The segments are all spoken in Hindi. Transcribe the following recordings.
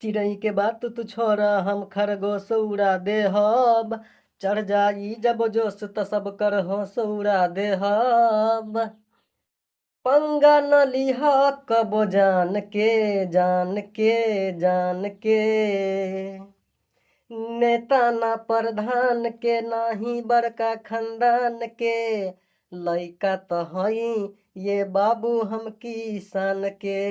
चिड़ै के बात तू छोड़ा हम खरगोश उड़ा देहब। चढ़ जाई जब जोश त सब कर होश उड़ा देहब। पंगा न लिहा कबो जान के जान के जान के। नेता ना प्रधान के नाही बड़का खानदान के। लइका त हई ये बाबू हम किसान के।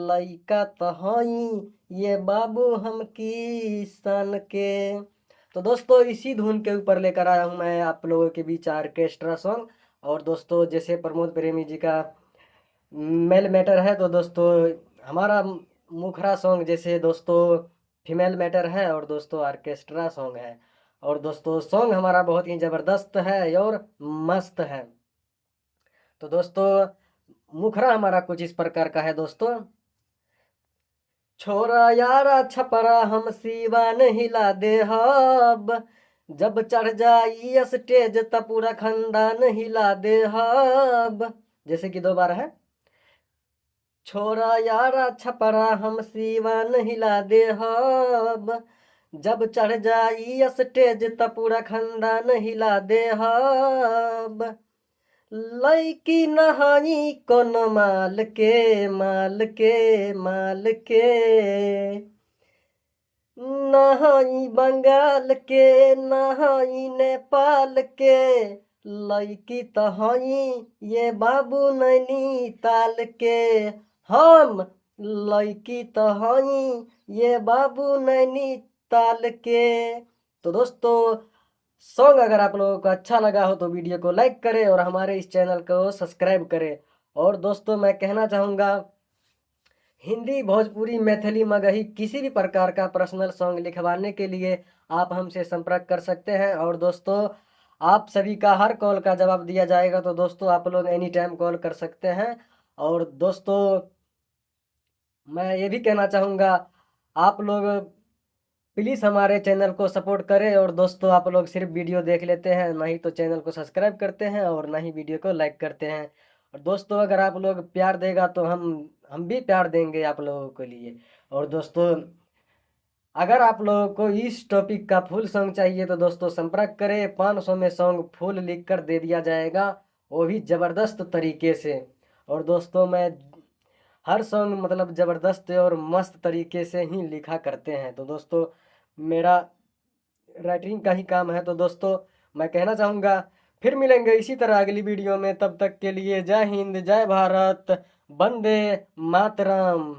लइका त हई ये बाबू हम किसान के। तो दोस्तों इसी धुन के ऊपर लेकर आया हूँ मैं आप लोगों के बीच ऑर्केस्ट्रा सॉन्ग। और दोस्तों जैसे प्रमोद प्रेमी जी का मेल मैटर है, तो दोस्तों हमारा मुखरा सॉन्ग जैसे दोस्तों फीमेल मैटर है, और दोस्तों ऑर्केस्ट्रा सॉन्ग है। और दोस्तों सॉन्ग हमारा बहुत ही ज़बरदस्त है और मस्त है। तो दोस्तों मुखरा हमारा कुछ इस प्रकार का है दोस्तों। छोरा यारा छपरा हम सीवान हिला देहब। जब चढ़ जाई स्टेज त पूरा खानदान हिला देहब। जैसे कि दो बार है। छोरा यारा छपरा हम सीवान हिला देहब। जब चढ़ जाई स्टेज त पूरा खानदान हिला देहब। लइकी नहाई कोनो माल के माल के माल के। नहाई बंगाल के नहाई नेपाल के। लइकी त हई ये बाबू नैनीताल के। हम लइकी त हई ये बाबू नैनीताल के। तो दोस्तों सॉन्ग अगर आप लोगों को अच्छा लगा हो तो वीडियो को लाइक करें और हमारे इस चैनल को सब्सक्राइब करें। और दोस्तों मैं कहना चाहूँगा हिंदी भोजपुरी मैथिली मगही किसी भी प्रकार का पर्सनल सॉन्ग लिखवाने के लिए आप हमसे संपर्क कर सकते हैं। और दोस्तों आप सभी का हर कॉल का जवाब दिया जाएगा, तो दोस्तों आप लोग एनी टाइम कॉल कर सकते हैं। और दोस्तों मैं ये भी कहना चाहूँगा आप लोग प्लीज़ हमारे चैनल को सपोर्ट करें। और दोस्तों आप लोग सिर्फ वीडियो देख लेते हैं, ना ही तो चैनल को सब्सक्राइब करते हैं और ना ही वीडियो को लाइक करते हैं। और दोस्तों अगर आप लोग प्यार देगा तो हम भी प्यार देंगे आप लोगों के लिए। और दोस्तों अगर आप लोगों को इस टॉपिक का फुल सॉन्ग चाहिए तो दोस्तों संपर्क करें। 500 में सॉन्ग फुल लिख कर दे दिया जाएगा, वो भी ज़बरदस्त तरीके से। और दोस्तों मैं हर सॉन्ग मतलब ज़बरदस्त और मस्त तरीके से ही लिखा करते हैं। तो दोस्तों मेरा राइटिंग का ही काम है। तो दोस्तों मैं कहना चाहूँगा फिर मिलेंगे इसी तरह अगली वीडियो में। तब तक के लिए जय हिंद, जय भारत, वंदे मातरम।